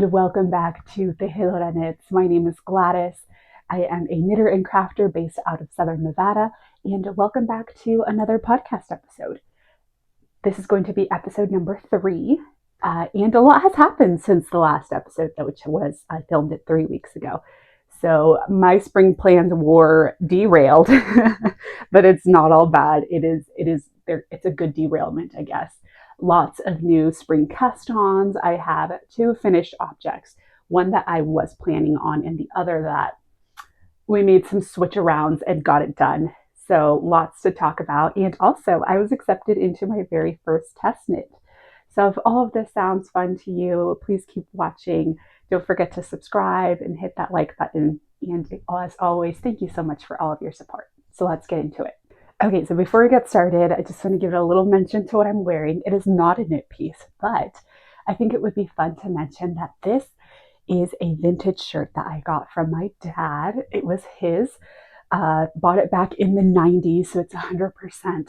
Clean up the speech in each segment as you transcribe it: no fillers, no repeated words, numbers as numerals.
and welcome back to Tejedora Knits. My name is Gladys. I am a knitter and crafter based out of Southern Nevada, and welcome back to another podcast episode. This is going to be episode number 3, and a lot has happened since the last episode, which was I filmed it 3 weeks ago. So my spring plans were derailed, but it's not all bad. It's a good derailment, I guess. Lots of new spring cast-ons. I have 2 finished objects, one that I was planning on and the other that we made some switch-arounds and got it done. So lots to talk about. And also I was accepted into my very first test knit. So if all of this sounds fun to you, please keep watching. Don't forget to subscribe and hit that like button. And as always, thank you so much for all of your support. So let's get into it. Okay, so before we get started, I just want to give it a little mention to what I'm wearing. It is not a knit piece, but I think it would be fun to mention that this is a vintage shirt that I got from my dad. It was his. Bought it back in the 90s, so it's 100%,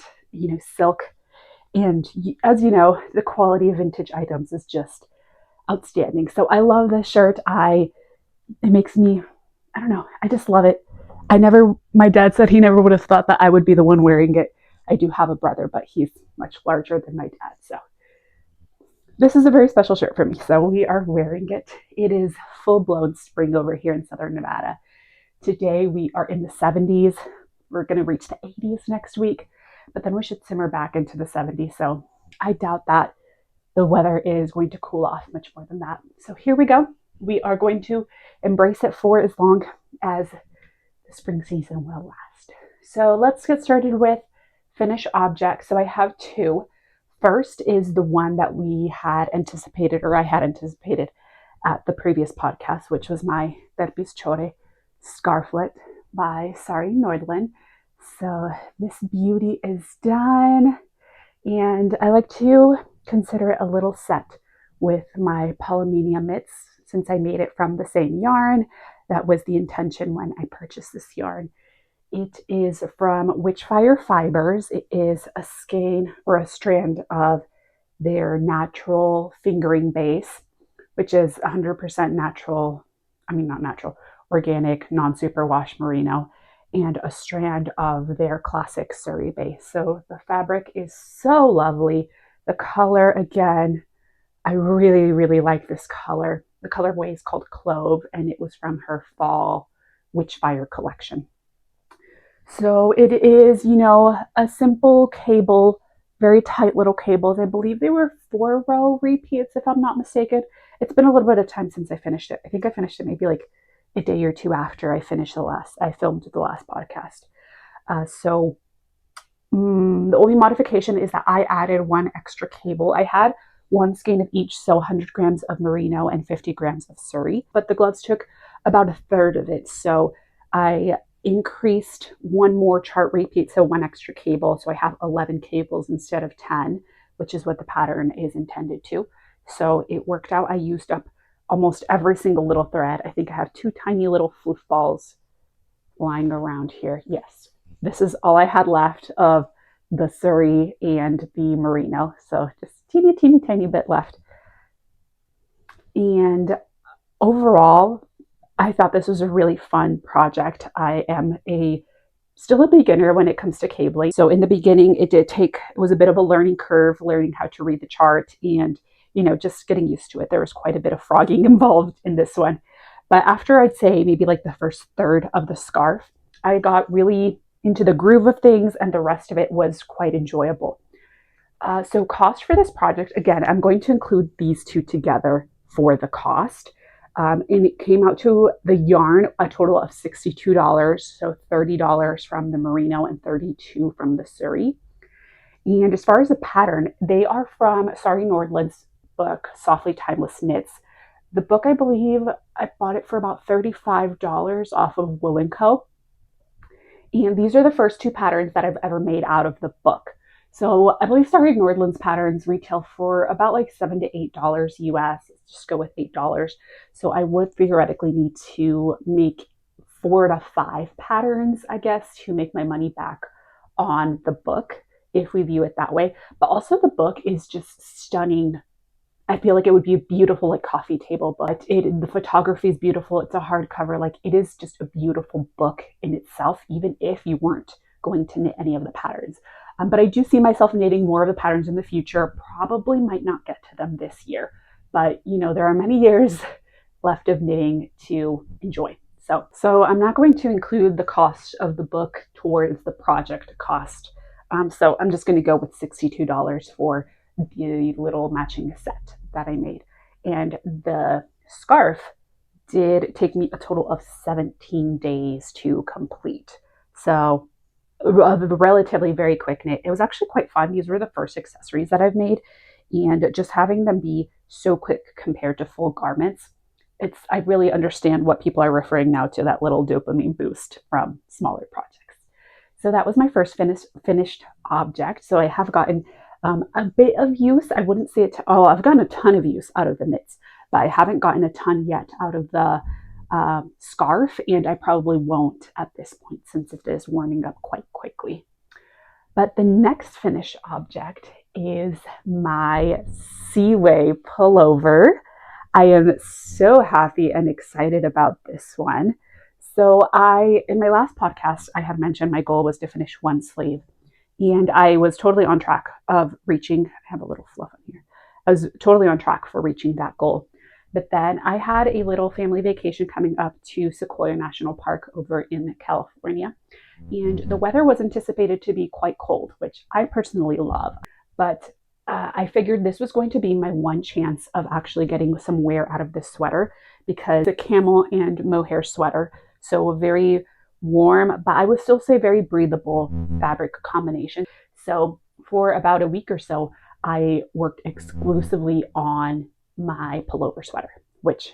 silk. And as you know, the quality of vintage items is just outstanding. So I love this shirt. It makes me, I don't know, I just love it. My dad said he never would have thought that I would be the one wearing it. I do have a brother, but he's much larger than my dad. So this is a very special shirt for me. So we are wearing it. It is full-blown spring over here in Southern Nevada. Today we are in the 70s. We're going to reach the 80s next week, but then we should simmer back into the 70s. So I doubt that the weather is going to cool off much more than that. So here we go. We are going to embrace it for as long as the spring season will last. So let's get started with finished objects. So I have 2. First is the one that I had anticipated at the previous podcast, which was my Terpischore Scarflet by Sari Nordlund. So this beauty is done, and I like to consider it a little set with my Polymnia mitts since I made it from the same yarn. That was the intention when I purchased this yarn. It is from WitchFire Fibers. It is a skein or a strand of their natural fingering base, which is 100% natural. Not natural, organic, non-superwash merino, and a strand of their classic Suri base. So the fabric is so lovely. The color, again, I really, really like this color. The colorway is called Clove, and it was from her fall WitchFire collection. So it is, a simple cable, very tight little cables. I believe they were 4-row repeats, if I'm not mistaken. It's been a little bit of time since I finished it. I think I finished it maybe like a day or 2 after I filmed the last podcast. The only modification is that I added 1 extra cable. I had 1 skein of each, so 100 grams of merino and 50 grams of Suri, but the gloves took about 1/3 of it. So I increased 1 more chart repeat, so 1 extra cable. So I have 11 cables instead of 10, which is what the pattern is intended to. So it worked out. I used up almost every single little thread. I think I have 2 tiny little floof balls lying around here. Yes, this is all I had left of the Suri and the merino. So just teeny tiny bit left. And overall, I thought this was a really fun project. I am still a beginner when it comes to cabling. So in the beginning, it was a bit of a learning curve, learning how to read the chart and, just getting used to it. There was quite a bit of frogging involved in this one. But after I'd say maybe like the first third of the scarf, I got really into the groove of things, and the rest of it was quite enjoyable. So cost for this project, again, I'm going to include these 2 together for the cost. And it came out to the yarn a total of $62, so $30 from the merino and $32 from the Suri. And as far as the pattern, they are from Sari Nordlund's book, Softly Timeless Knits. The book, I believe, I bought it for about $35 off of Wool & Co. And these are the first 2 patterns that I've ever made out of the book. So I believe Sari Nordlund's patterns retail for about like $7 to $8 US. Let's just go with $8. So I would theoretically need to make 4 to 5 patterns, I guess, to make my money back on the book, if we view it that way. But also the book is just stunning I feel like it would be a beautiful like coffee table book. The photography is beautiful. It's a hardcover. Like it is just a beautiful book in itself, even if you weren't going to knit any of the patterns. But I do see myself knitting more of the patterns in the future. Probably might not get to them this year, but you know, there are many years left of knitting to enjoy. So I'm not going to include the cost of the book towards the project cost. So I'm just going to go with $62 for the little matching set that I made. And the scarf did take me a total of 17 days to complete. So a relatively very quick knit. It was actually quite fun. These were the first accessories that I've made, and just having them be so quick compared to full garments, I really understand what people are referring now to, that little dopamine boost from smaller projects. So that was my first finished object. So I have gotten a bit of use. I wouldn't say I've gotten a ton of use out of the knits, but I haven't gotten a ton yet out of the scarf, and I probably won't at this point since it is warming up quite quickly. But the next finished object is my Seaway Pullover. I am so happy and excited about this one. So in my last podcast, I had mentioned my goal was to finish one sleeve, and I was totally on track of reaching, I have a little fluff in here. I was totally on track for reaching that goal. But then I had a little family vacation coming up to Sequoia National Park over in California, and the weather was anticipated to be quite cold, which I personally love. But I figured this was going to be my one chance of actually getting some wear out of this sweater, because it's a Camel and Mohair sweater, so very warm, but I would still say very breathable fabric combination. So for about a week or so, I worked exclusively on my pullover sweater, which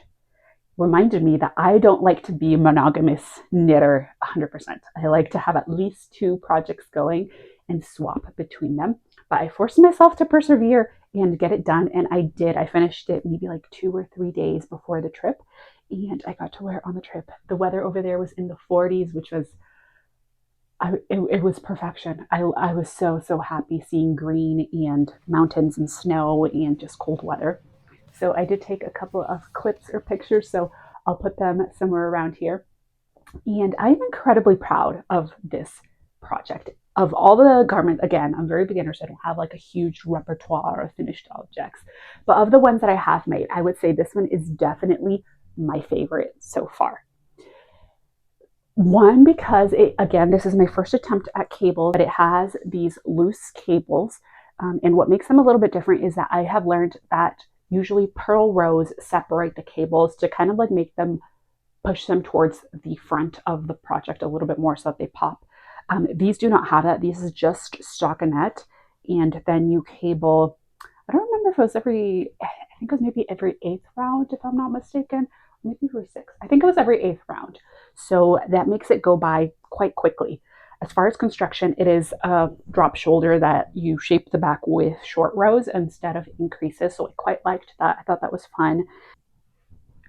reminded me that I don't like to be a monogamous knitter 100%. I like to have at least 2 projects going and swap between them. But I forced myself to persevere and get it done, and I did. I finished it maybe like 2 or 3 days before the trip, and I got to wear it on the trip. The weather over there was in the 40s, which was it was perfection. I was so happy seeing green and mountains and snow and just cold weather. So I did take a couple of clips or pictures, so I'll put them somewhere around here. And I'm incredibly proud of this project. Of all the garments, again, I'm very beginner, so I don't have like a huge repertoire of finished objects. But of the ones that I have made, I would say this one is definitely my favorite so far. One, because again, this is my first attempt at cables, but it has these loose cables. And what makes them a little bit different is that I have learned that usually Purl rows separate the cables to kind of like make them, push them towards the front of the project a little bit more so that they pop. These do not have that. This is just stockinette, and then you cable, I don't remember if it was I think it was maybe every 8th round, if I'm not mistaken, maybe every 6th. I think it was every 8th round. So that makes it go by quite quickly. As far as construction, it is a drop shoulder that you shape the back with short rows instead of increases. So I quite liked that. I thought that was fun.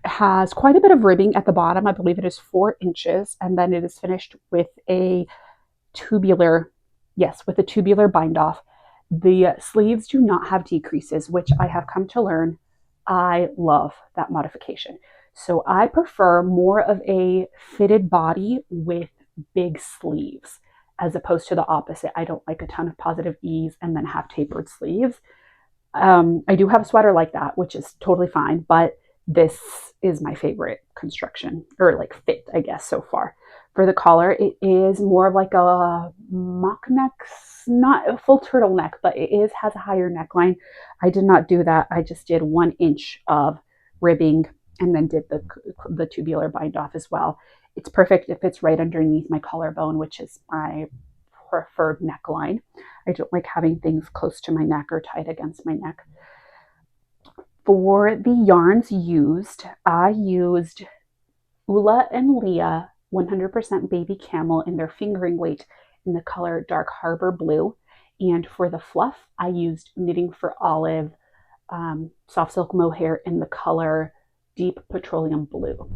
It has quite a bit of ribbing at the bottom. I believe it is 4 inches, and then it is finished with a tubular bind off. The sleeves do not have decreases, which I have come to learn. I love that modification. So I prefer more of a fitted body with big sleeves as opposed to the opposite. I don't like a ton of positive ease and then have tapered sleeves. I do have a sweater like that, which is totally fine, but this is my favorite construction, or like fit, I guess, so far. For the collar, it is more of like a mock neck, not a full turtleneck, but it has a higher neckline. I did not do that. I just did 1 inch of ribbing and then did the tubular bind off as well. It's perfect. It fits right underneath my collarbone, which is my preferred neckline. I don't like having things close to my neck or tight against my neck. For the yarns used, I used Ula and Leah 100% baby camel in their fingering weight in the color Dark Harbor Blue. And for the fluff, I used Knitting for Olive soft silk mohair in the color Deep Petroleum Blue.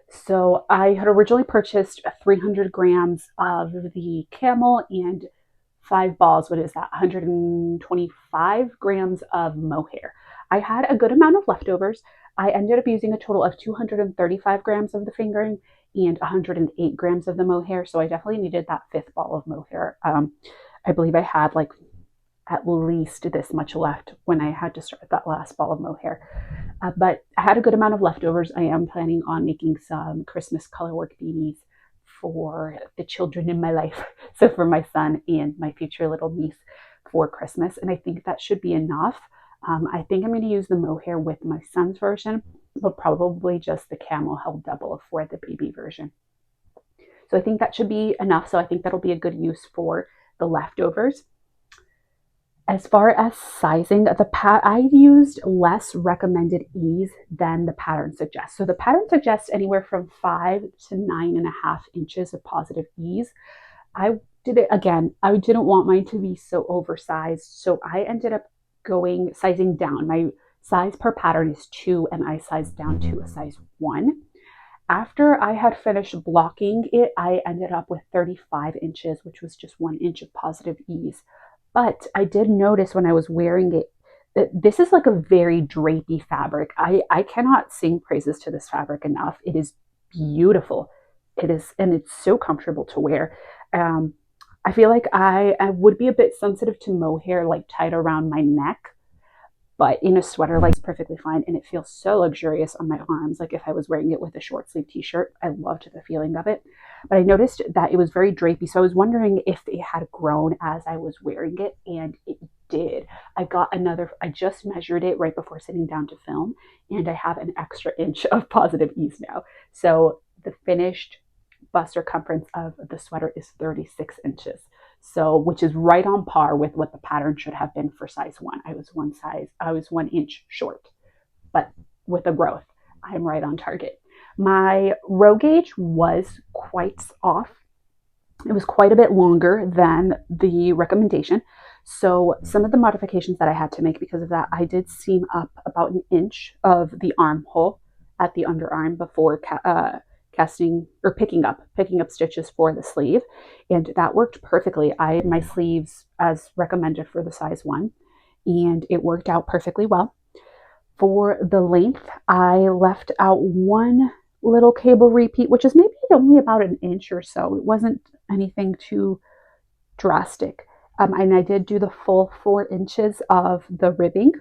So I had originally purchased 300 grams of the camel and 5 balls, what is that, 125 grams of mohair. I had a good amount of leftovers. I ended up using a total of 235 grams of the fingering and 108 grams of the mohair. So I definitely needed that fifth ball of mohair. I believe I had like at least this much left when I had to start that last ball of mohair. But I had a good amount of leftovers. I am planning on making some Christmas colorwork beanies for the children in my life. So for my son and my future little niece for Christmas. And I think that should be enough. I think I'm going to use the mohair with my son's version, but probably just the camel held double for the baby version. So I think that should be enough. So I think that'll be a good use for the leftovers. As far as sizing, I used less recommended ease than the pattern suggests. So the pattern suggests anywhere from 5 to 9.5 inches of positive ease. I did it again. I didn't want mine to be so oversized. So I ended up sizing down. My size per pattern is 2 and I sized down to a size 1. After I had finished blocking it, I ended up with 35 inches, which was just 1 inch of positive ease. But I did notice when I was wearing it that this is like a very drapey fabric. I cannot sing praises to this fabric enough. It is beautiful. It is, and it's so comfortable to wear. I feel like I would be a bit sensitive to mohair like tied around my neck, but in a sweater like it's perfectly fine, and it feels so luxurious on my arms. Like if I was wearing it with a short sleeve t-shirt, I loved the feeling of it. But I noticed that it was very drapey, so I was wondering if it had grown as I was wearing it, and it did. I just measured it right before sitting down to film, and I have an extra inch of positive ease now. So the finished bust circumference of the sweater is 36 inches. So, which is right on par with what the pattern should have been for size 1. I was 1 inch short, but with a growth, I'm right on target. My row gauge was quite off. It was quite a bit longer than the recommendation. So some of the modifications that I had to make because of that, I did seam up about an inch of the armhole at the underarm before casting or picking up stitches for the sleeve, and that worked perfectly. I had my sleeves as recommended for the size 1, and it worked out perfectly well. For the length, I left out one little cable repeat, which is maybe only about an inch or so. It wasn't anything too drastic. And I did do the full 4 inches of the ribbing.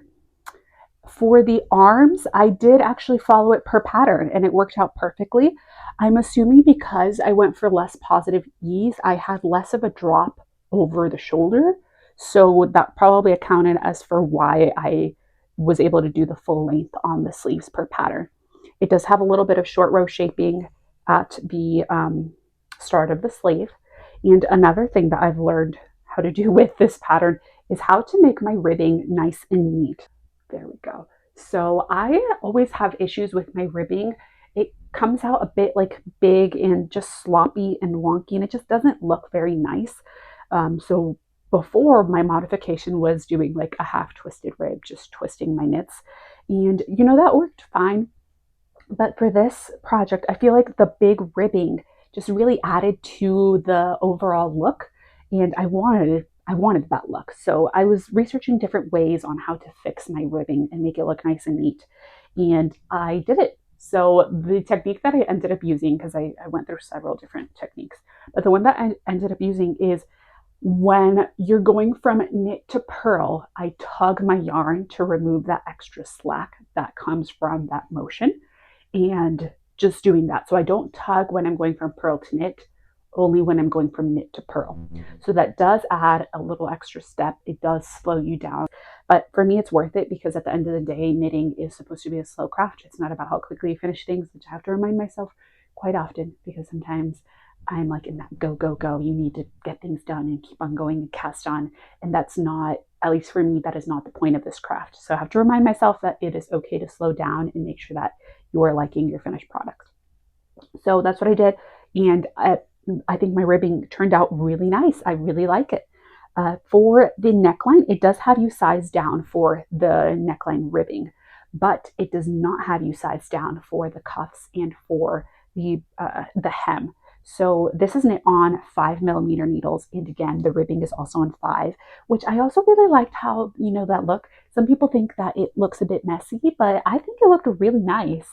For the arms, I did actually follow it per pattern, and it worked out perfectly. I'm assuming because I went for less positive ease, I had less of a drop over the shoulder. So that probably accounted as for why I was able to do the full length on the sleeves per pattern. It does have a little bit of short row shaping at the start of the sleeve. And another thing that I've learned how to do with this pattern is how to make my ribbing nice and neat. There we go. So I always have issues with my ribbing. It comes out a bit like big and just sloppy and wonky, and it just doesn't look very nice. So before, my modification was doing like a half twisted rib, just twisting my knits. And that worked fine. But for this project, I feel like the big ribbing just really added to the overall look, and I wanted that look. So I was researching different ways on how to fix my ribbing and make it look nice and neat. And I did it. So the technique that I ended up using, because I went through several different techniques, but the one that I ended up using is when you're going from knit to purl, I tug my yarn to remove that extra slack that comes from that motion, and just doing that. So I don't tug when I'm going from purl to knit, only when I'm going from knit to purl. So that does add a little extra step. It does slow you down. But for me, it's worth it because at the end of the day, knitting is supposed to be a slow craft. It's not about how quickly you finish things, which I have to remind myself quite often because sometimes I'm like in that go, go, go. You need to get things done and keep on going and cast on. And that's not, at least for me, that is not the point of this craft. So I have to remind myself that it is okay to slow down and make sure that you are liking your finished product. So that's what I did. And I think my ribbing turned out really nice. I really like it. For the neckline, it does have you size down for the neckline ribbing, but it does not have you size down for the cuffs and for the hem. So this is knit on 5mm needles, and again the ribbing is also on 5, which I also really liked how, you know, that look. Some people think that it looks a bit messy, but I think it looked really nice.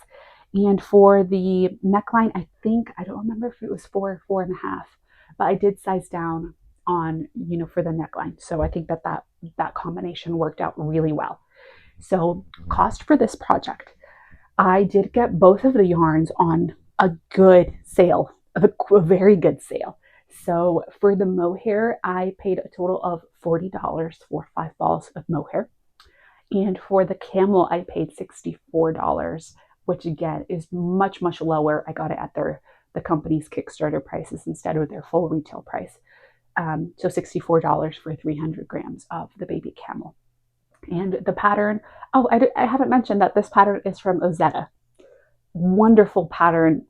And for the neckline, I don't remember if it was 4 or 4.5, but I did size down on, you know, for the neckline. So I think that combination worked out really well. So cost for this project, I did get both of the yarns on a good sale, a very good sale. So for the mohair, I paid a total of $40 for 5 balls of mohair. And for the camel, I paid $64, which again is much, much lower. I got it at the company's Kickstarter prices instead of their full retail price. So $64 for 300 grams of the baby camel. And the pattern, oh, I haven't mentioned that this pattern is from Ozetta. Wonderful pattern.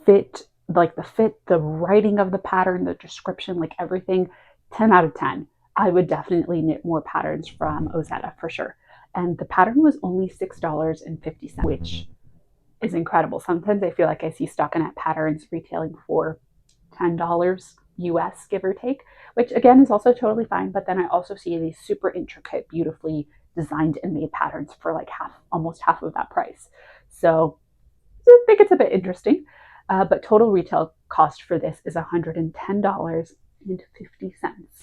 Fit, like the fit, the writing of the pattern, the description, like everything, 10 out of 10. I would definitely knit more patterns from Ozetta for sure. And the pattern was only $6.50, which is incredible. Sometimes I feel like I see stockinette patterns retailing for $10 US, give or take, which again is also totally fine. But then I also see these super intricate, beautifully designed and made patterns for like almost half of that price. So I think it's a bit interesting. But total retail cost for this is $110.50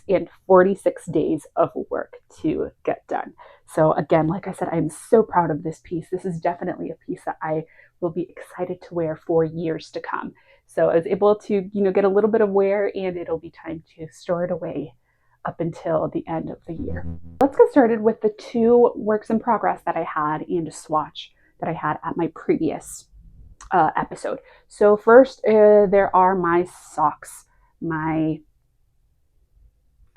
and 46 days of work to get done. So again, like I said, I'm so proud of this piece. This is definitely a piece that I will be excited to wear for years to come. So I was able to, you know, get a little bit of wear, and it'll be time to store it away up until the end of the year. Let's get started with the 2 works in progress that I had and a swatch that I had at my previous episode. So first, there are my socks, my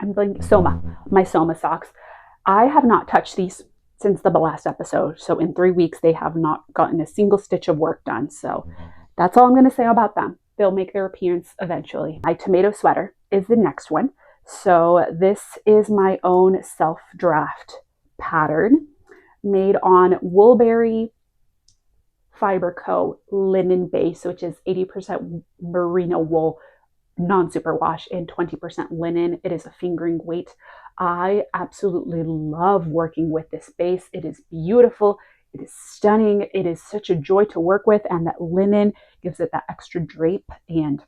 Soma Socks. I have not touched these since the last episode. So in 3 weeks, they have not gotten a single stitch of work done. So that's all I'm going to say about them. They'll make their appearance eventually. My tomato sweater is the next one. So this is my own self-draft pattern made on Woolberry Fiber Co. linen base, which is 80% merino wool, non-superwash, and 20% linen. It is a fingering weight. I absolutely love working with this base. It is beautiful. It is stunning. It is such a joy to work with, and that linen gives it that extra drape. And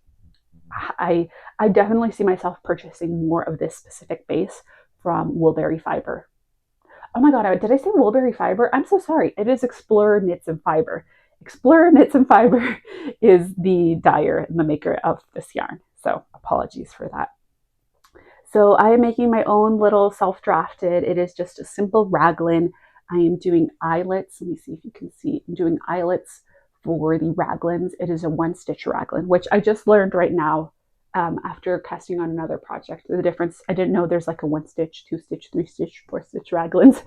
I definitely see myself purchasing more of this specific base from Woolberry Fiber. Oh my God, did I say Woolberry Fiber? I'm so sorry. It is Explorer Knits and Fiber. Explorer Knits and Fiber is the dyer and the maker of this yarn. So apologies for that. So I am making my own little self-drafted. It is just a simple raglan. I am doing eyelets. Let me see if you can see. I'm doing eyelets for the raglans. It is a 1-stitch raglan, which I just learned right now after casting on another project. The difference, I didn't know there's like a 1-stitch, 2-stitch, 3-stitch, 4-stitch raglans.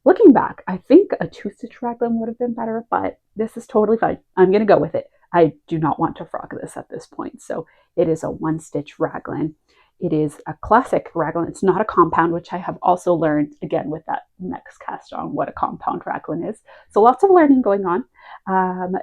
Looking back, I think a 2-stitch raglan would have been better, but this is totally fine. I'm going to go with it. I do not want to frog this at this point. So it is a 1-stitch raglan. It is a classic raglan. It's not a compound, which I have also learned again with that next cast on what a compound raglan is. So lots of learning going on.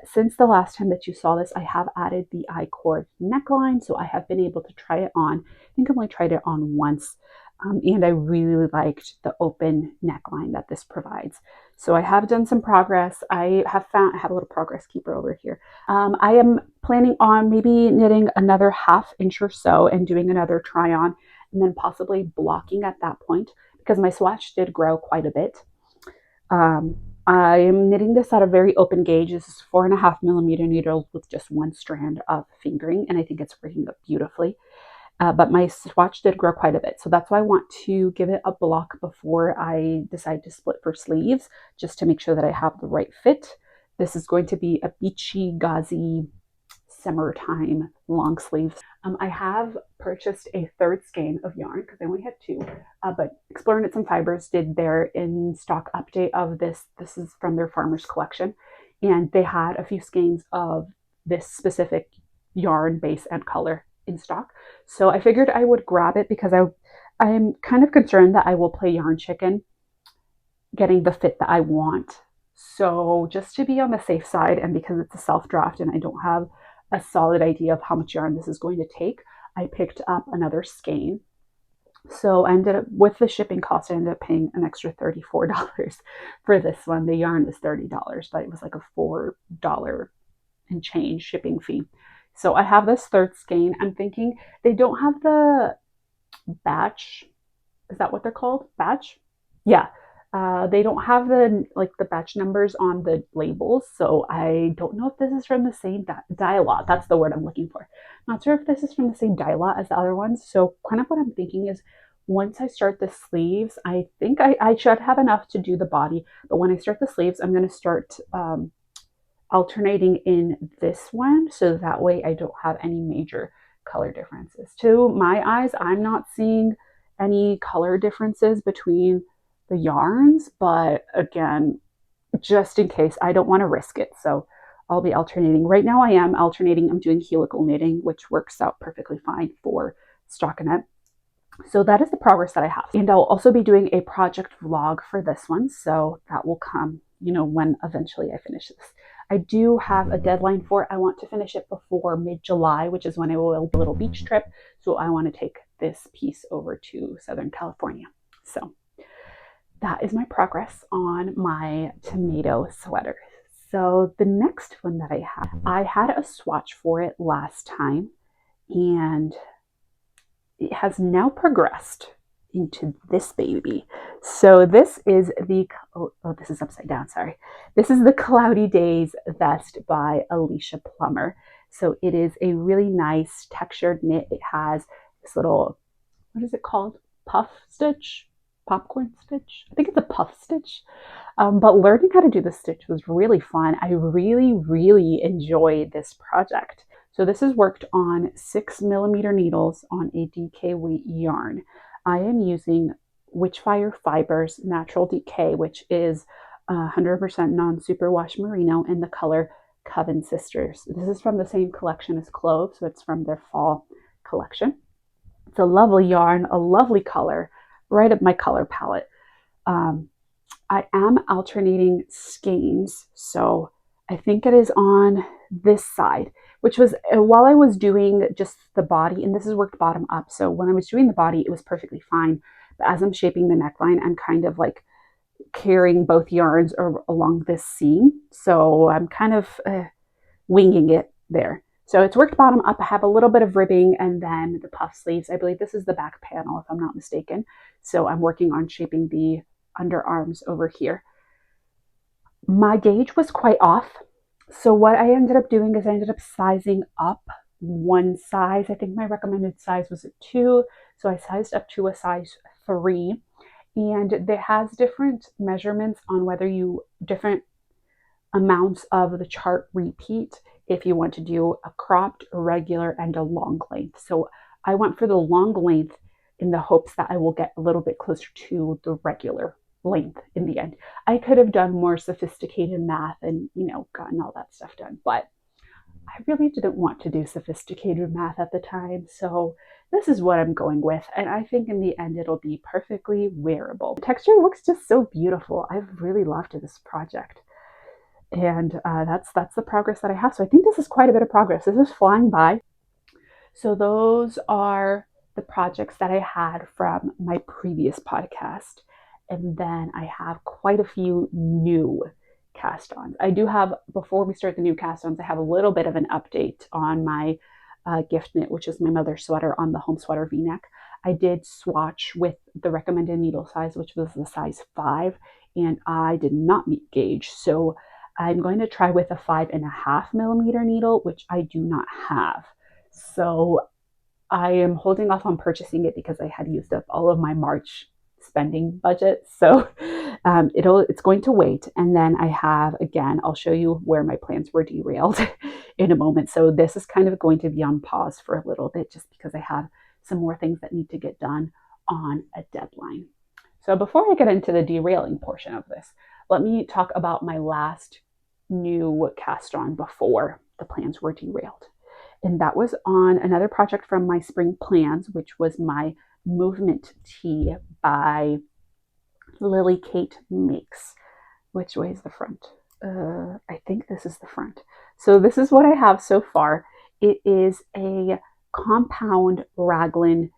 Since the last time that you saw this, I have added the I-cord neckline. So I have been able to try it on. I think I've only tried it on once. And I really liked the open neckline that this provides. So I have done some progress. I have a little progress keeper over here. I am planning on maybe knitting another 1/2 inch or so and doing another try on, and then possibly blocking at that point because my swatch did grow quite a bit. I am knitting this at a very open gauge. This is 4.5mm needle with just 1 strand of fingering, and I think it's working up beautifully. But my swatch did grow quite a bit. So that's why I want to give it a block before I decide to split for sleeves, just to make sure that I have the right fit. This is going to be a beachy, gauzy, summertime long sleeves. I have purchased a 3rd skein of yarn because I only had 2, but Explorer Knits and Fibers did their in-stock update of this. This is from their farmer's collection, and they had a few skeins of this specific yarn base and color in stock. So I figured I would grab it because I'm kind of concerned that I will play yarn chicken getting the fit that I want. So just to be on the safe side, and because it's a self-draft and I don't have a solid idea of how much yarn this is going to take, I picked up another skein. So I ended up, with the shipping cost, I ended up paying an extra $34 for this one. The yarn was $30, but it was like a $4 and change shipping fee. So I have this third skein. I'm thinking they don't have the batch. Is that what they're called? Batch? Yeah. They don't have the batch numbers on the labels, so I don't know if this is from the same dye-lot. That's the word I'm looking for. Not sure if this is from the same dye-lot as the other ones. So kind of what I'm thinking is, once I start the sleeves, I think I should have enough to do the body. But when I start the sleeves, I'm going to start alternating in this one, so that way I don't have any major color differences. To my eyes, I'm not seeing any color differences between the yarns, but again, just in case, I don't want to risk it, so I'll be alternating. Right now I am alternating. I'm doing helical knitting, which works out perfectly fine for stockinette. So that is the progress that I have, and I'll also be doing a project vlog for this one, so that will come, when eventually I finish this. I do have a deadline for it. I want to finish it before mid-July, which is when I will do a little beach trip. So I want to take this piece over to Southern California. So that is my progress on my tomato sweater. So the next one that I had a swatch for it last time, and it has now progressed into this baby. So this is the, this is upside down, sorry. This is the Cloudy Days vest by Alicia Plummer. So it is a really nice textured knit. It has this little, what is it called? Puff stitch? Popcorn stitch? I think it's a puff stitch. But learning how to do the stitch was really fun. I really enjoyed this project. So this is worked on 6mm needles on a DK weight yarn. I am using WitchFire Fibers Natural DK, which is 100% non-superwash merino in the color Coven Sisters. This is from the same collection as Clove, so it's from their fall collection. It's a lovely yarn, a lovely color, right up my color palette. I am alternating skeins, so I think it is on this side, which was while I was doing just the body, and this is worked bottom up. So when I was doing the body, it was perfectly fine. But as I'm shaping the neckline, I'm kind of like carrying both yarns along this seam. So I'm kind of winging it there. So it's worked bottom up. I have a little bit of ribbing and then the puff sleeves. I believe this is the back panel, if I'm not mistaken. So I'm working on shaping the underarms over here. My gauge was quite off. So what I ended up doing is I ended up sizing up one size. I think my recommended size was a 2. So I sized up to a size 3. And it has different measurements on whether different amounts of the chart repeat if you want to do a cropped, regular, and a long length. So I went for the long length in the hopes that I will get a little bit closer to the regular length in the end. I could have done more sophisticated math and, gotten all that stuff done, but I really didn't want to do sophisticated math at the time. So this is what I'm going with. And I think in the end, it'll be perfectly wearable. The texture looks just so beautiful. I've really loved this project. And that's the progress that I have. So I think this is quite a bit of progress. This is flying by. So those are the projects that I had from my previous podcast. And then I have quite a few new cast-ons. I do have, before we start the new cast-ons, I have a little bit of an update on my gift knit, which is my mother's sweater on the home sweater v-neck. I did swatch with the recommended needle size, which was the size 5, and I did not meet gauge. So I'm going to try with a 5.5mm needle, which I do not have. So I am holding off on purchasing it because I had used up all of my March spending budget. So it's going to wait. And then I have, again, I'll show you where my plans were derailed in a moment. So this is kind of going to be on pause for a little bit just because I have some more things that need to get done on a deadline. So before I get into the derailing portion of this, let me talk about my last new cast-on before the plans were derailed. And that was on another project from my spring plans, which was my movement tee by Lily Kate Makes. Which way is the front? I think this is the front. So this is what I have so far. It is a compound raglan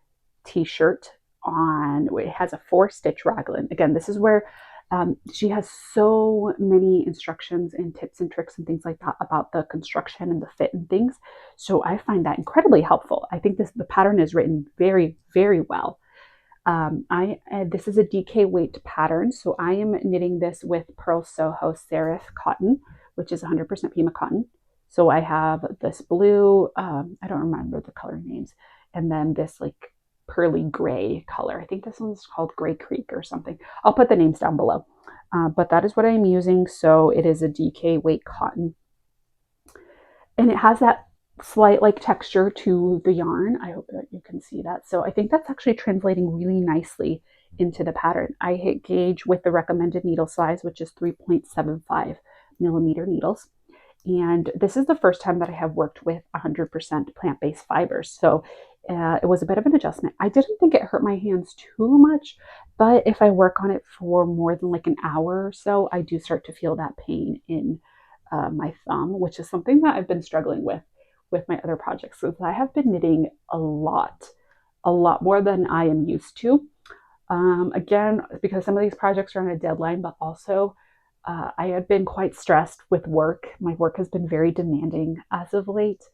t-shirt on, it has a 4-stitch raglan. Again, this is where she has so many instructions and tips and tricks and things like that about the construction and the fit and things. So I find that incredibly helpful. I think the pattern is written very, very well. This is a DK weight pattern, so I am knitting this with Purl Soho Serif cotton, which is 100% Pima cotton. So I have this blue, I don't remember the color names, and then this like pearly gray color. I think this one's called Gray Creek or something. I'll put the names down below. But that is what I'm using. So it is a DK weight cotton. And it has that slight like texture to the yarn. I hope that you can see that. So I think that's actually translating really nicely into the pattern. I hit gauge with the recommended needle size, which is 3.75 millimeter needles. And this is the first time that I have worked with 100% plant-based fibers. So it was a bit of an adjustment. I didn't think it hurt my hands too much, but if I work on it for more than like an hour or so, I do start to feel that pain in my thumb, which is something that I've been struggling with my other projects. So I have been knitting a lot more than I am used to. Again, because some of these projects are on a deadline, but also I had been quite stressed with work. My work has been very demanding as of late.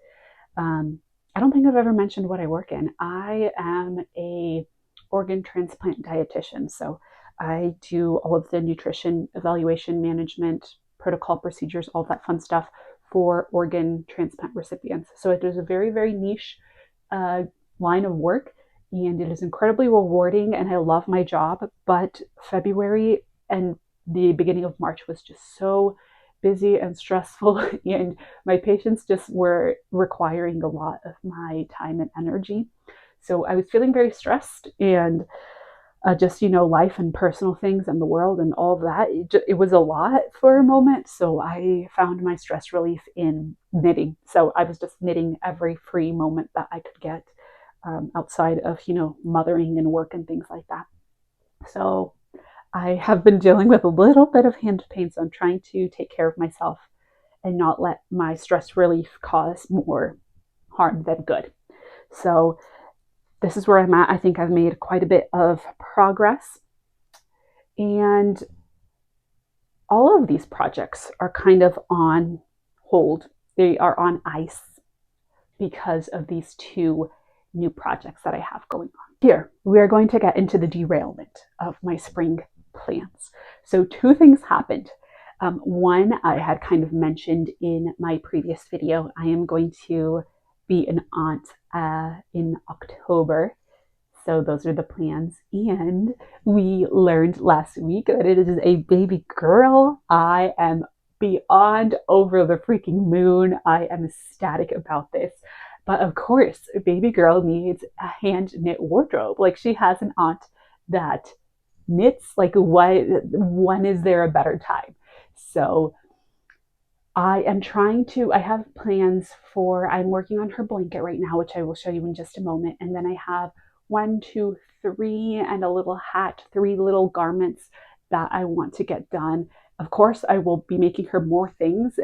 I don't think I've ever mentioned what I work in. I am a organ transplant dietitian. So I do all of the nutrition evaluation management, protocol procedures, all that fun stuff for organ transplant recipients. So it is a very, very niche line of work, and it is incredibly rewarding, and I love my job. But February and the beginning of March was just so busy and stressful, and my patients just were requiring a lot of my time and energy. So I was feeling very stressed, and just, life and personal things and the world and all of that. It was a lot for a moment. So I found my stress relief in knitting. So I was just knitting every free moment that I could get outside of, mothering and work and things like that. So I have been dealing with a little bit of hand pain, so I'm trying to take care of myself and not let my stress relief cause more harm than good. So this is where I'm at. I think I've made quite a bit of progress. And all of these projects are kind of on hold. They are on ice because of these 2 new projects that I have going on. Here, we are going to get into the derailment of my spring plans. So 2 things happened. One, I had kind of mentioned in my previous video. I am going to be an aunt in October. So those are the plans. And we learned last week that it is a baby girl. I am beyond over the freaking moon. I am ecstatic about this. But of course, a baby girl needs a hand knit wardrobe. Like, she has an aunt that knits. Like, when is there a better time? So I have plans for, I'm working on her blanket right now, which I will show you in just a moment. And then I have 1, 2, 3, and a little hat, 3 little garments that I want to get done. Of course, I will be making her more things,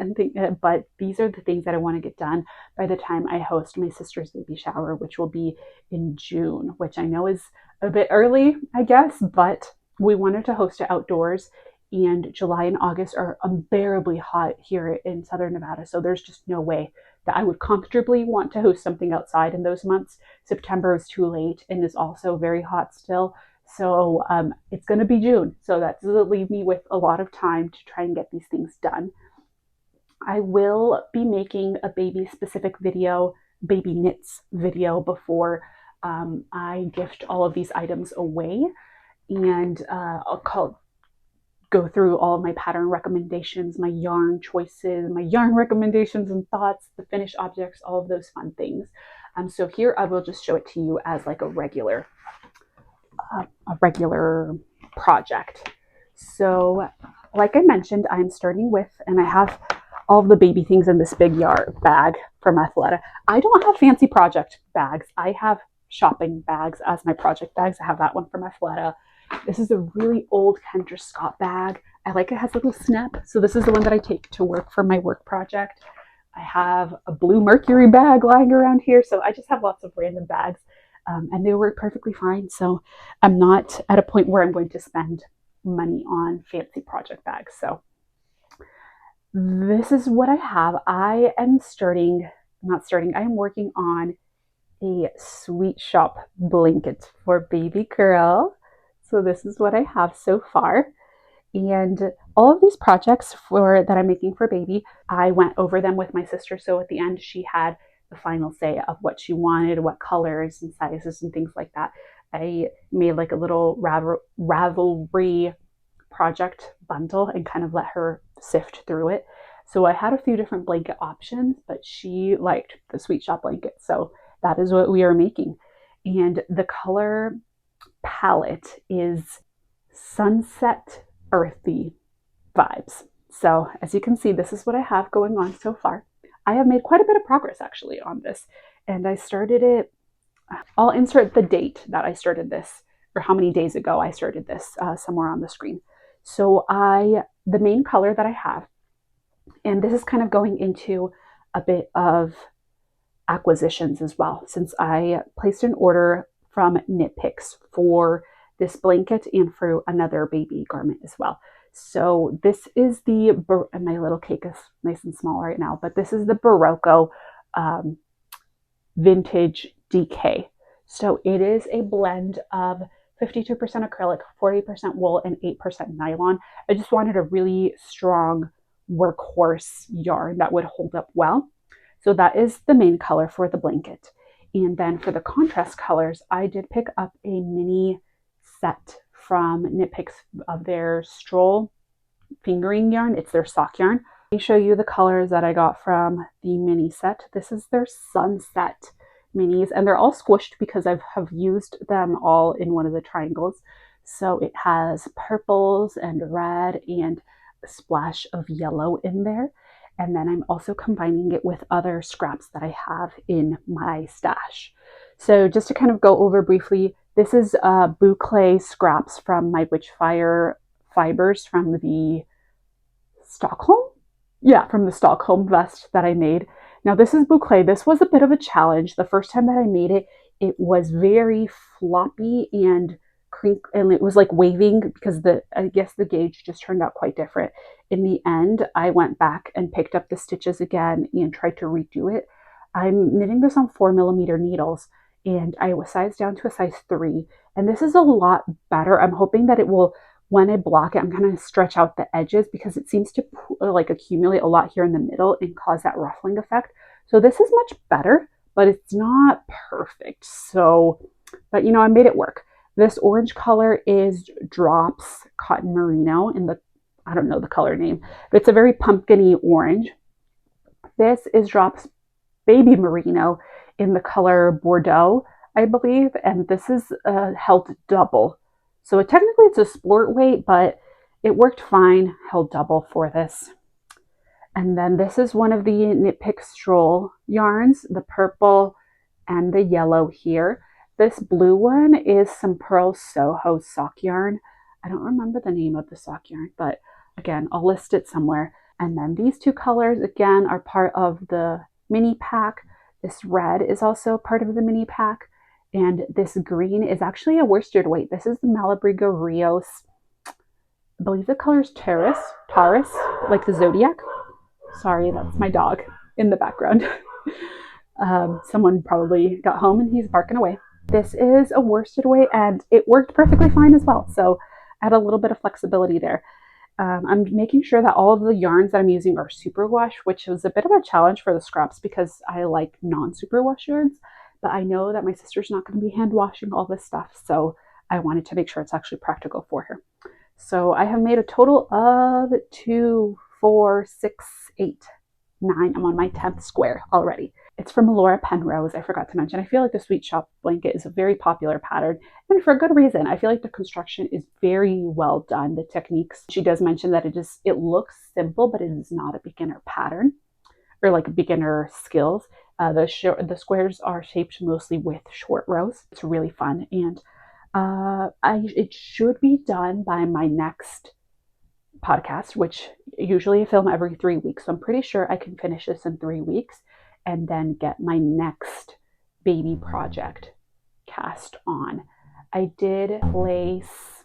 but these are the things that I want to get done by the time I host my sister's baby shower, which will be in June, which I know is a bit early, I guess, but we wanted to host it outdoors. And July and August are unbearably hot here in Southern Nevada. So there's just no way that I would comfortably want to host something outside in those months. September is too late and is also very hot still. So it's going to be June. So that doesn't leave me with a lot of time to try and get these things done. I will be making a baby specific video, baby knits video, before I gift all of these items away. And I'll go through all of my pattern recommendations, my yarn choices, my yarn recommendations and thoughts, the finished objects, all of those fun things. So here I will just show it to you as like a regular project. So like I mentioned, I'm starting with, and I have all of the baby things in this big bag from Athleta. I don't have fancy project bags. I have shopping bags as my project bags. I have that one from Athleta. This is a really old Kendra Scott bag. I like it has a little snap. So this is the one that I take to work for my work project. I have a blue Mercury bag lying around here. So I just have lots of random bags, and they work perfectly fine. So I'm not at a point where I'm going to spend money on fancy project bags. So this is what I have. I am I am working on a sweet shop blanket for baby girl. So this is what I have so far. And all of these projects that I'm making for baby, I went over them with my sister. So at the end, she had the final say of what she wanted, what colors and sizes and things like that. I made like a little Ravelry project bundle and kind of let her sift through it. So I had a few different blanket options, but she liked the sweet shop blanket. So that is what we are making. And the color palette is sunset earthy vibes. So as you can see, this is what I have going on so far. I have made quite a bit of progress actually on this, and I started it. I'll insert the date that I started this, or how many days ago I started this, somewhere on the screen. So the main color that I have, and this is kind of going into a bit of acquisitions as well, since I placed an order from Knit Picks for this blanket and for another baby garment as well. So this is and my little cake is nice and small right now, but this is the Berroco Vintage DK. So it is a blend of 52% acrylic, 40% wool, and 8% nylon. I just wanted a really strong workhorse yarn that would hold up well. So that is the main color for the blanket. And then for the contrast colors, I did pick up a mini set from Knit Picks of their Stroll fingering yarn. It's their sock yarn. Let me show you the colors that I got from the mini set. This is their sunset minis, and they're all squished because I have used them all in one of the triangles. So it has purples and red and a splash of yellow in there. And then I'm also combining it with other scraps that I have in my stash. So just to kind of go over briefly, this is Boucle scraps from my WitchFire fibers from the Stockholm? Yeah, from the Stockholm vest that I made. Now this is Boucle. This was a bit of a challenge. The first time that I made it, it was very floppy and and it was like waving because I guess the gauge just turned out quite different. In the end, I went back and picked up the stitches again and tried to redo it. I'm knitting this on 4mm needles, and I was sized down to a size 3. And this is a lot better. I'm hoping that it will, when I block it, I'm going to stretch out the edges because it seems to like accumulate a lot here in the middle and cause that ruffling effect. So this is much better, but it's not perfect. So, but you know, I made it work. This orange color is Drops Cotton Merino in I don't know the color name, but it's a very pumpkin-y orange. This is Drops Baby Merino in the color Bordeaux, I believe, and this is held double. So technically it's a sport weight, but it worked fine, held double for this. And then this is one of the Knit Picks Stroll yarns, the purple and the yellow here. This blue one is some Purl Soho sock yarn. I don't remember the name of the sock yarn, but again, I'll list it somewhere. And then these two colors, again, are part of the mini pack. This red is also part of the mini pack. And this green is actually a worsted weight. This is the Malabrigo Rios. I believe the color is Taurus, like the zodiac. Sorry, that's my dog in the background. Someone probably got home and he's barking away. This is a worsted weight and it worked perfectly fine as well. So I had a little bit of flexibility there. I'm making sure that all of the yarns that I'm using are superwash, which was a bit of a challenge for the scraps because I like non-superwash yarns, but I know that my sister's not going to be hand washing all this stuff. So I wanted to make sure it's actually practical for her. So I have made a total of 2, 4, 6, 8, 9. I'm on my 10th square already. It's from Laura Penrose. I forgot to mention. I feel like the Sweet Shop blanket is a very popular pattern, and for a good reason. I feel like the construction is very well done. The techniques, she does mention that it looks simple, but it is not a beginner pattern or like a beginner skills. The squares are shaped mostly with short rows. It's really fun, and it should be done by my next podcast, which usually I film every 3 weeks. So I'm pretty sure I can finish this in 3 weeks and then get my next baby project cast on. I did place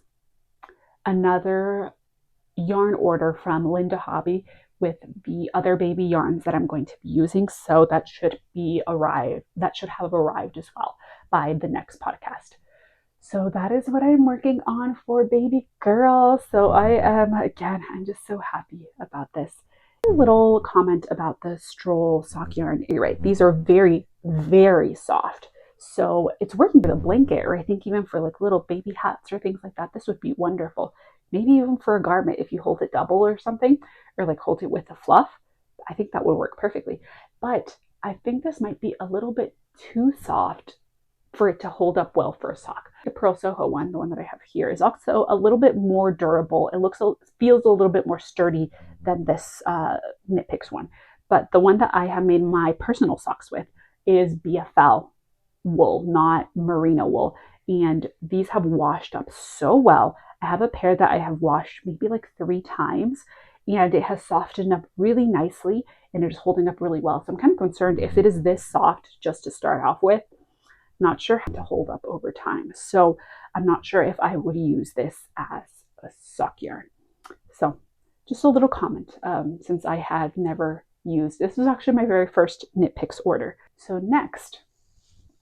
another yarn order from Linda Hobby with the other baby yarns that I'm going to be using. So that should have arrived as well by the next podcast. So that is what I'm working on for baby girl. So I'm just so happy about this. A little comment about the Stroll sock yarn. You're right, these are very, very soft. So it's working with a blanket, or I think even for like little baby hats or things like that, this would be wonderful. Maybe even for a garment if you hold it double or something, or like hold it with a fluff. I think that would work perfectly. But I think this might be a little bit too soft for it to hold up well for a sock. The Purl Soho one, the one that I have here, is also a little bit more durable. Feels a little bit more sturdy than this Knit Picks one. But the one that I have made my personal socks with is BFL wool, not merino wool. And these have washed up so well. I have a pair that I have washed maybe like 3 times, and it has softened up really nicely, and it is holding up really well. So I'm kind of concerned if it is this soft just to start off with. Not sure how to hold up over time. So I'm not sure if I would use this as a sock yarn. So just a little comment, since I had never used this. This was actually my very first Knit Picks order. So next,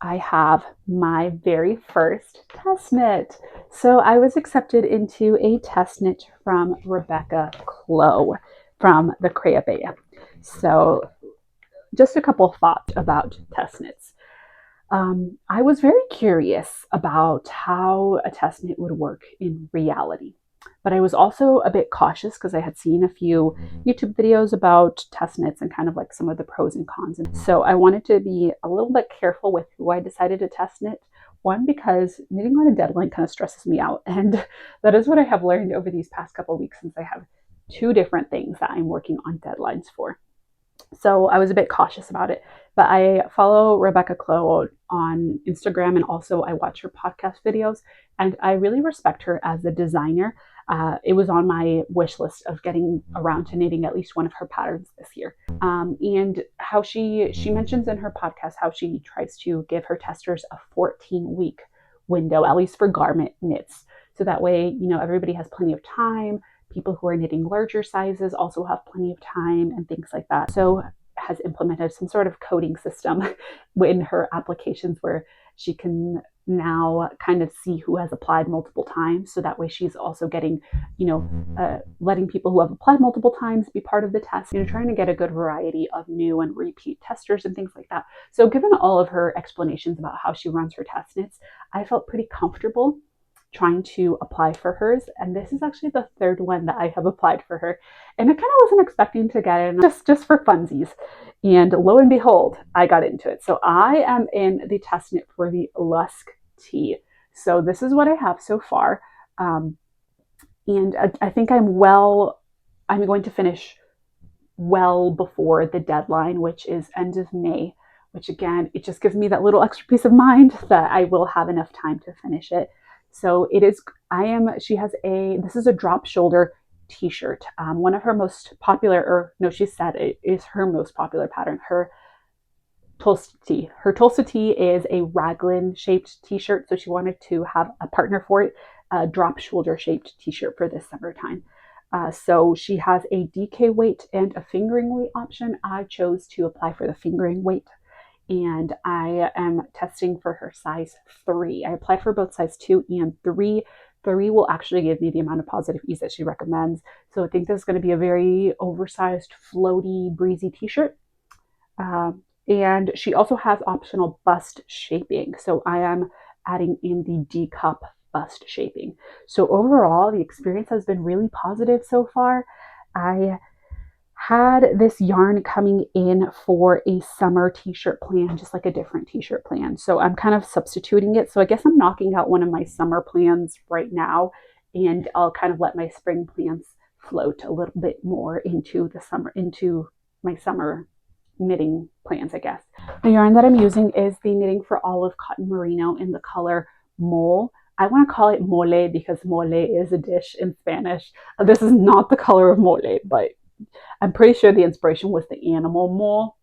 I have my very first test knit. So I was accepted into a test knit from Rebecca Clow from the Creabea. So just a couple thoughts about test knits. I was very curious about how a test knit would work in reality, but I was also a bit cautious because I had seen a few YouTube videos about test knits and kind of like some of the pros and cons. And so I wanted to be a little bit careful with who I decided to test knit. One, because knitting on a deadline kind of stresses me out. And that is what I have learned over these past couple of weeks, since I have 2 different things that I'm working on deadlines for. So I was a bit cautious about it, but I follow Rebecca Clow on Instagram, and also I watch her podcast videos, and I really respect her as a designer. It was on my wish list of getting around to knitting at least one of her patterns this year. And how she mentions in her podcast how she tries to give her testers a 14-week window, at least for garment knits. So that way, everybody has plenty of time. People who are knitting larger sizes also have plenty of time and things like that. So has implemented some sort of coding system in her applications where she can now kind of see who has applied multiple times. So that way she's also getting, letting people who have applied multiple times be part of the test, trying to get a good variety of new and repeat testers and things like that. So given all of her explanations about how she runs her test knits, I felt pretty comfortable trying to apply for hers, and this is actually the 3rd one that I have applied for her, and I kind of wasn't expecting to get in just for funsies, and lo and behold, I got into it. So I am in the test knit for the Lusk Tee. So this is what I have so far, and I think I'm going to finish well before the deadline, which is end of May, which again, it just gives me that little extra peace of mind that I will have enough time to finish it. So this is a drop shoulder t-shirt. One of her most popular, she said it is her most popular pattern, her Tulsa Tee. Her Tulsa Tee is a raglan shaped t-shirt. So she wanted to have a partner for it, a drop shoulder shaped t-shirt for this summertime. So she has a DK weight and a fingering weight option. I chose to apply for the fingering weight, and I am testing for her size 3. I applied for both size 2 and 3. 3 will actually give me the amount of positive ease that she recommends. So I think this is going to be a very oversized, floaty, breezy t-shirt. And she also has optional bust shaping. So I am adding in the D-cup bust shaping. So overall, the experience has been really positive so far. I had this yarn coming in for a summer t-shirt plan, just like a different t-shirt plan. So I'm kind of substituting it. So I guess I'm knocking out one of my summer plans right now, and I'll kind of let my spring plans float a little bit more into my summer knitting plans, I guess. The yarn that I'm using is the Knitting for Olive Cotton Merino in the color Mole. I want to call it mole because mole is a dish in Spanish. This is not the color of mole, but I'm pretty sure the inspiration was the animal mole.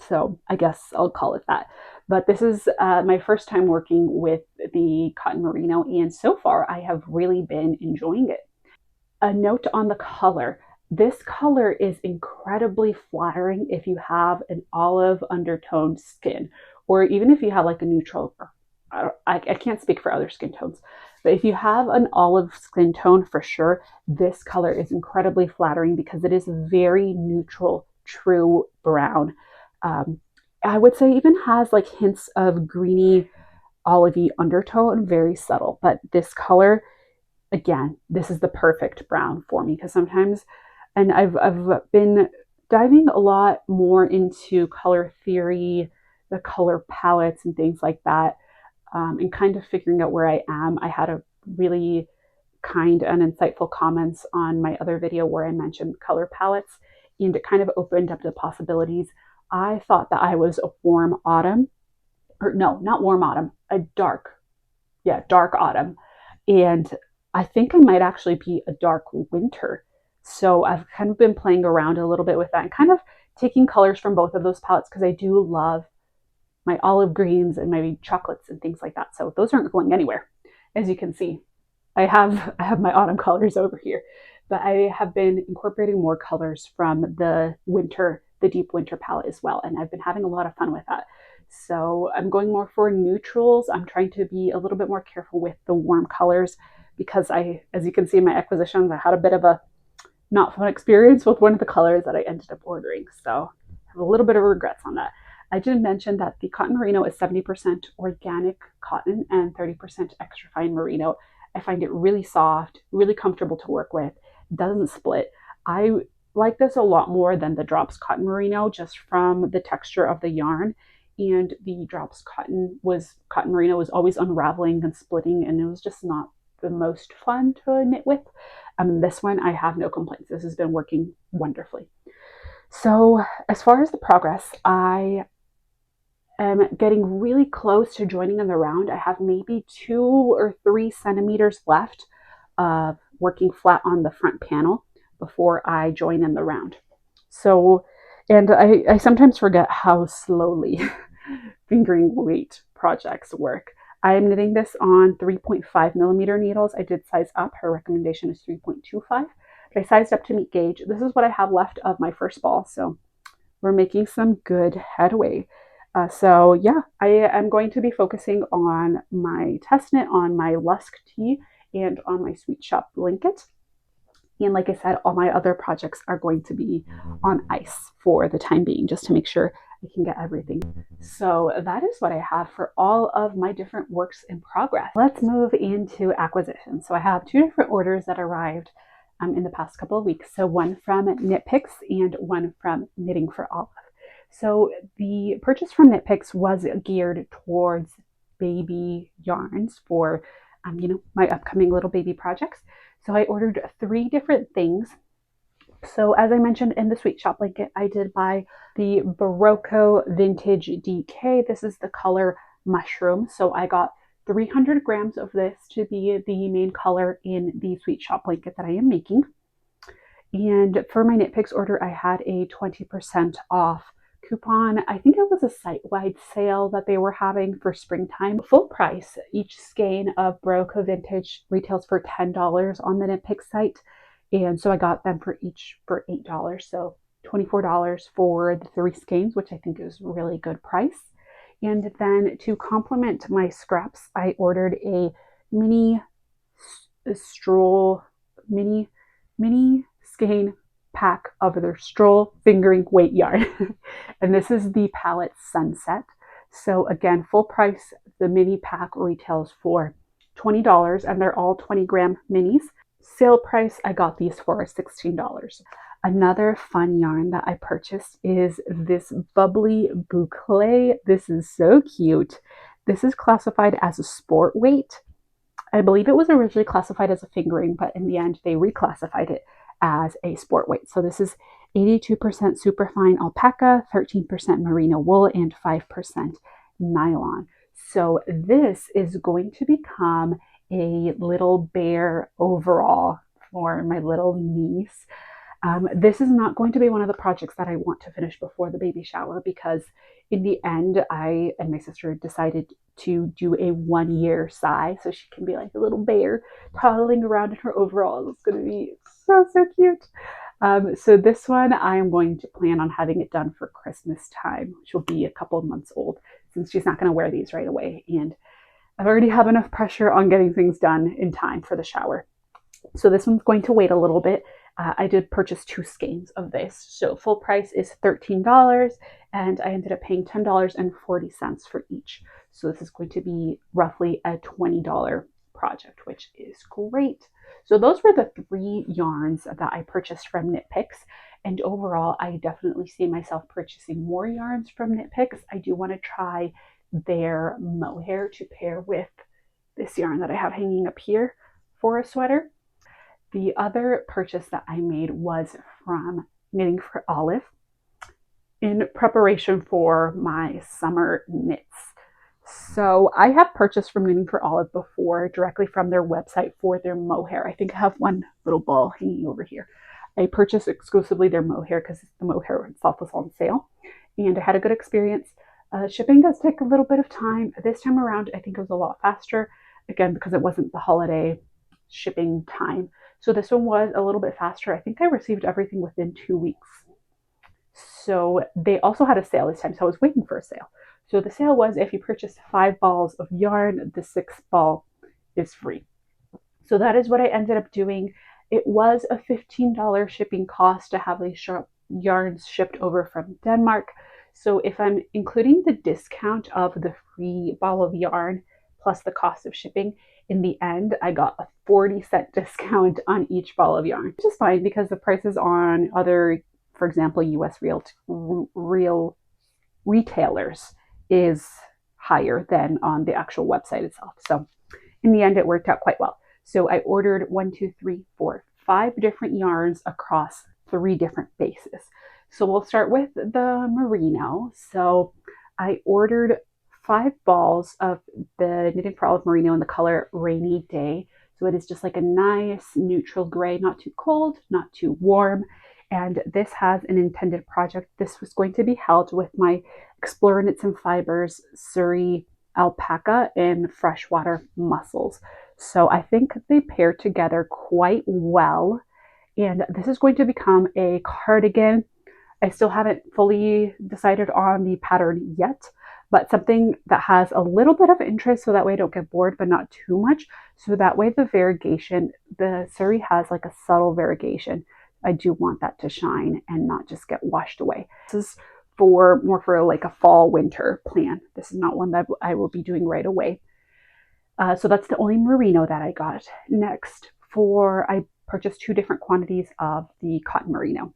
So I guess I'll call it that. But this is my first time working with the cotton merino, and so far I have really been enjoying it. A note on the color. This color is incredibly flattering if you have an olive undertoned skin, or even if you have like a neutral, I can't speak for other skin tones, but if you have an olive skin tone, for sure, this color is incredibly flattering because it is very neutral, true brown. I would say even has like hints of greeny, olivey undertone, very subtle, but this color, again, this is the perfect brown for me because sometimes, and I've been diving a lot more into color theory, the color palettes and things like that, and kind of figuring out where I am. I had a really kind and insightful comments on my other video where I mentioned color palettes, and it kind of opened up the possibilities. I thought that I was a warm autumn, or no, not warm autumn, a dark autumn. And I think I might actually be a dark winter. So I've kind of been playing around a little bit with that and kind of taking colors from both of those palettes because I do love my olive greens and maybe chocolates and things like that. So those aren't going anywhere. As you can see, I have my autumn colors over here, but I have been incorporating more colors from the deep winter palette as well. And I've been having a lot of fun with that. So I'm going more for neutrals. I'm trying to be a little bit more careful with the warm colors because as you can see in my acquisitions, I had a bit of a not fun experience with one of the colors that I ended up ordering. So I have a little bit of regrets on that. I did mention that the cotton merino is 70% organic cotton and 30% extra fine merino. I find it really soft, really comfortable to work with. It doesn't split. I like this a lot more than the Drops cotton merino just from the texture of the yarn. And the Drops cotton merino was always unraveling and splitting, and it was just not the most fun to knit with. This one, I have no complaints. This has been working wonderfully. So as far as the progress, I am getting really close to joining in the round. I have maybe 2 or 3 centimeters left of working flat on the front panel before I join in the round. So, and I sometimes forget how slowly fingering weight projects work. I am knitting this on 3.5 millimeter needles. I did size up. Her recommendation is 3.25, but I sized up to meet gauge. This is what I have left of my first ball. So we're making some good headway. So yeah, I am going to be focusing on my test knit, on my Lusk Tee, and on my Sweet Shop blanket. And like I said, all my other projects are going to be on ice for the time being, just to make sure I can get everything. So that is what I have for all of my different works in progress. Let's move into acquisition. So I have 2 different orders that arrived in the past couple of weeks. So one from Knit Picks and one from Knitting for Olive. So the purchase from Knit Picks was geared towards baby yarns for my upcoming little baby projects. So I ordered 3 different things. So as I mentioned in the Sweet Shop blanket, I did buy the Berroco Vintage DK. This is the color Mushroom. So I got 300 grams of this to be the main color in the Sweet Shop blanket that I am making. And for my Knit Picks order, I had a 20% off coupon. I think it was a site-wide sale that they were having for springtime. Full price, each skein of Berroco Vintage retails for $10 on the Knit Picks site. And so I got them for each for $8. So $24 for the 3 skeins, which I think is a really good price. And then to complement my scraps, I ordered a mini Stroll, mini skein pack of their Stroll fingering weight yarn. And this is the palette Sunset. So again, full price, the mini pack retails for $20, and they're all 20-gram minis. Sale price, I got these for $16. Another fun yarn that I purchased is this Bubbly Boucle. This is so cute. This is classified as a sport weight. I believe it was originally classified as a fingering, but in the end they reclassified it as a sport weight. So this is 82% superfine alpaca, 13% merino wool, and 5% nylon. So this is going to become a little bear overall for my little niece. This is not going to be one of the projects that I want to finish before the baby shower, because in the end, I and my sister decided to do a 1 year size so she can be like a little bear toddling around in her overalls. It's going to be so, so cute. So this one, I am going to plan on having it done for Christmas time, which will be a couple of months old, since she's not going to wear these right away. And I've already have enough pressure on getting things done in time for the shower. So this one's going to wait a little bit. I did purchase 2 skeins of this. So full price is $13, and I ended up paying $10.40 for each. So this is going to be roughly a $20 project, which is great. So those were the 3 yarns that I purchased from Knit Picks. And overall, I definitely see myself purchasing more yarns from Knit Picks. I do want to try their Mohair to pair with this yarn that I have hanging up here for a sweater. The other purchase that I made was from Knitting for Olive in preparation for my summer knits. So I have purchased from Knitting for Olive before directly from their website for their mohair. I think I have one little ball hanging over here. I purchased exclusively their mohair because the mohair itself was on sale, and I had a good experience. Shipping does take a little bit of time. This time around, I think it was a lot faster, again, because it wasn't the holiday shipping time. So this one was a little bit faster. I think I received everything within 2 weeks. So they also had a sale this time, so I was waiting for a sale. So the sale was if you purchase 5 balls of yarn, the 6th ball is free. So that is what I ended up doing. It was a $15 shipping cost to have these yarns shipped over from Denmark. So if I'm including the discount of the free ball of yarn plus the cost of shipping, in the end, I got a 40-cent discount on each ball of yarn, which is fine because the prices on other, for example, US real retailers is higher than on the actual website itself. So in the end, it worked out quite well. So I ordered 5 different yarns across 3 different bases. So we'll start with the Merino. So I ordered 5 balls of the Knitting for Olive Merino in the color Rainy Day. So it is just like a nice neutral gray, not too cold, not too warm. And this has an intended project. This was going to be held with my Explorer Knits and Fibers Suri alpaca and freshwater mussels. So I think they pair together quite well. And this is going to become a cardigan. I still haven't fully decided on the pattern yet, but something that has a little bit of interest so that way I don't get bored, but not too much. So that way the variegation, the Sari has like a subtle variegation. I do want that to shine and not just get washed away. This is more for like a fall winter plan. This is not one that I will be doing right away. So that's the only Merino that I got. Next, I purchased 2 different quantities of the cotton Merino.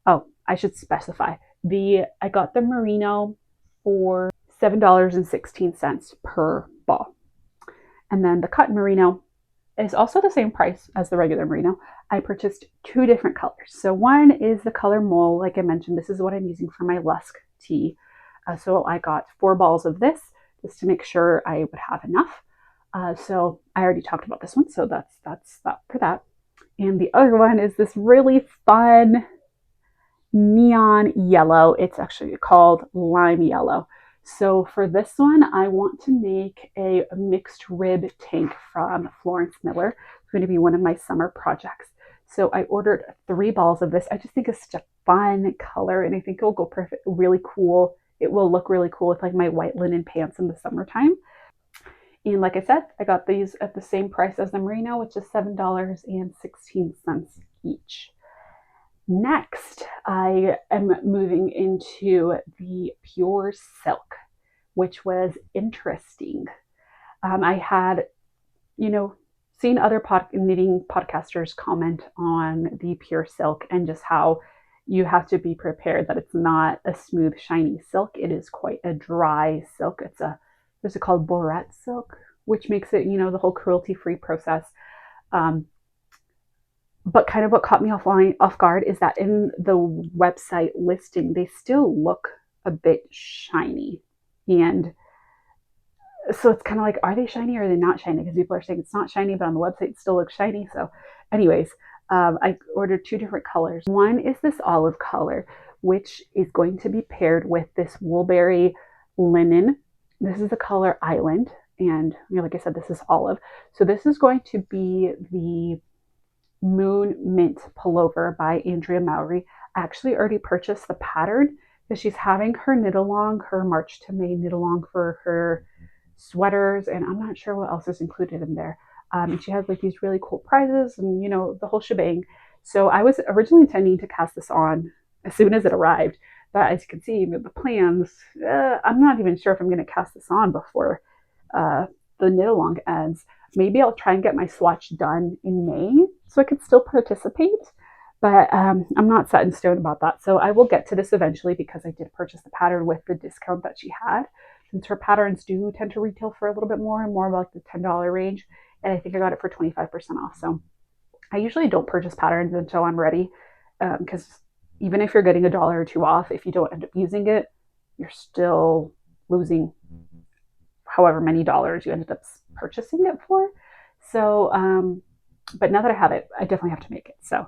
Oh, I should specify. I got the Merino for $7.16 per ball. And then the cotton Merino is also the same price as the regular Merino. I purchased 2 different colors. So one is the color Mole. Like I mentioned, this is what I'm using for my Lusk Tee. So I got 4 balls of this just to make sure I would have enough. So I already talked about this one, so that's that for that. And the other one is this really fun neon yellow. It's actually called lime yellow. So for this one, I want to make a mixed rib tank from Florence Miller. It's going to be one of my summer projects. So I ordered 3 balls of this. I just think it's such a fun color, and I think it will go perfect, really cool. It will look really cool with like my white linen pants in the summertime. And like I said, I got these at the same price as the Merino, which is $7.16 each. Next, I am moving into the pure silk, which was interesting. I had, seen other knitting podcasters comment on the pure silk and just how you have to be prepared that it's not a smooth, shiny silk. It is quite a dry silk. What's it called? Borat silk, which makes it, the whole cruelty-free process. But kind of what caught me off guard is that in the website listing, they still look a bit shiny. And So it's kind of like, are they shiny or are they not shiny? Because people are saying it's not shiny, but on the website it still looks shiny. So anyways, I ordered 2 different colors. One is this olive color, which is going to be paired with this Woolberry linen. This is the color Island. And like I said, this is olive. So this is going to be the Moon Mint Pullover by Andrea Mowry. I actually already purchased the pattern because she's having her knit along, her March to May knit along for her sweaters, and I'm not sure what else is included in there. And she has like these really cool prizes and the whole shebang. So I was originally intending to cast this on as soon as it arrived, but as you can see, the plans, I'm not even sure if I'm going to cast this on before the knit along ends. Maybe I'll try and get my swatch done in May so I can still participate, but I'm not set in stone about that. So I will get to this eventually because I did purchase the pattern with the discount that she had, since her patterns do tend to retail for a little bit more like the $10 range. And I think I got it for 25% off. So I usually don't purchase patterns until I'm ready, because even if you're getting $1 or $2 off, if you don't end up using it, you're still losing however many dollars you ended up purchasing it for. So, but now that I have it, I definitely have to make it. So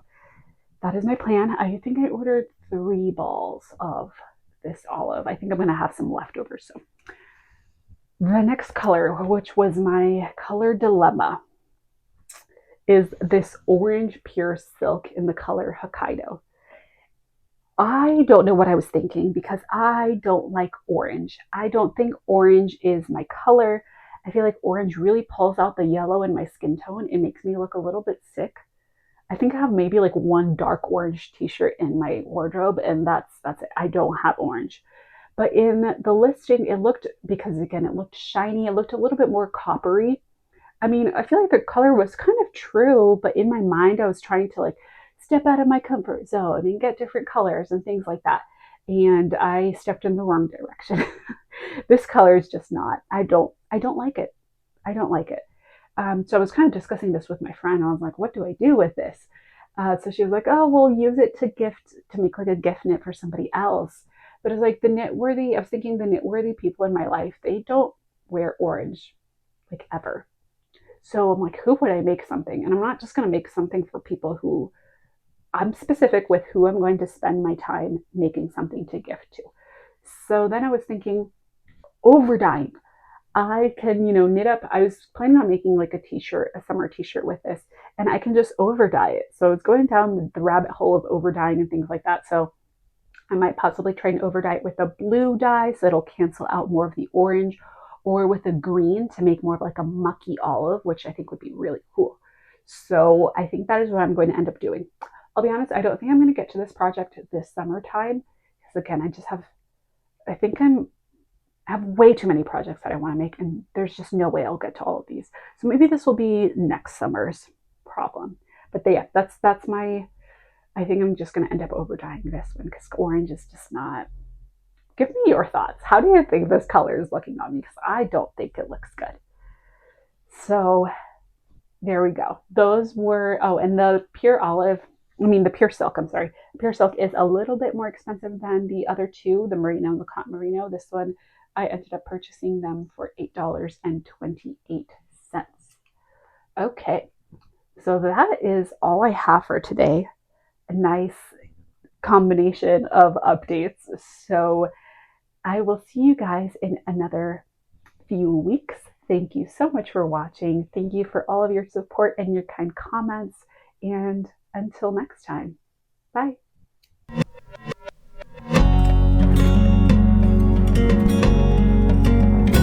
that is my plan. I think I ordered 3 balls of this olive. I think I'm going to have some leftovers. So the next color, which was my color dilemma, is this orange pure silk in the color Hokkaido. I don't know what I was thinking because I don't like orange. I don't think orange is my color. I feel like orange really pulls out the yellow in my skin tone. It makes me look a little bit sick. I think I have maybe like 1 dark orange t-shirt in my wardrobe, and that's it. I don't have orange. But in the listing, it looked, because again, it looked shiny. It looked a little bit more coppery. I mean, I feel like the color was kind of true, but in my mind, I was trying to like step out of my comfort zone and get different colors and things like that. And I stepped in the wrong direction. This color is just not, I don't like it. I don't like it. So I was kind of discussing this with my friend. I was like, what do I do with this? So she was like, oh, we'll use it to make like a gift knit for somebody else. But it's like I was thinking the knitworthy people in my life, they don't wear orange like ever. So I'm like, who would I make something? And I'm not just going to make something for people who, I'm specific with who I'm going to spend my time making something to gift to. So then I was thinking, overdying. I can, knit up. I was planning on making like a t-shirt, a summer t-shirt with this, and I can just over dye it. So it's going down the rabbit hole of over dyeing and things like that. So I might possibly try and over dye it with a blue dye so it'll cancel out more of the orange, or with a green to make more of like a mucky olive, which I think would be really cool. So I think that is what I'm going to end up doing. I'll be honest, I don't think I'm going to get to this project this summertime because again, I think I have way too many projects that I want to make, and there's just no way I'll get to all of these. So maybe this will be next summer's problem. But yeah, that's my, I think I'm just going to end up over dyeing this one because orange is just not. Give me your thoughts. How do you think this color is looking on me? Because I don't think it looks good. So there we go. Those were, and the the pure silk, I'm sorry. Pure silk is a little bit more expensive than the other 2, the merino and the cotton merino. This one, I ended up purchasing them for $8.28. Okay, so that is all I have for today. A nice combination of updates. So I will see you guys in another few weeks. Thank you so much for watching. Thank you for all of your support and your kind comments. And until next time, bye.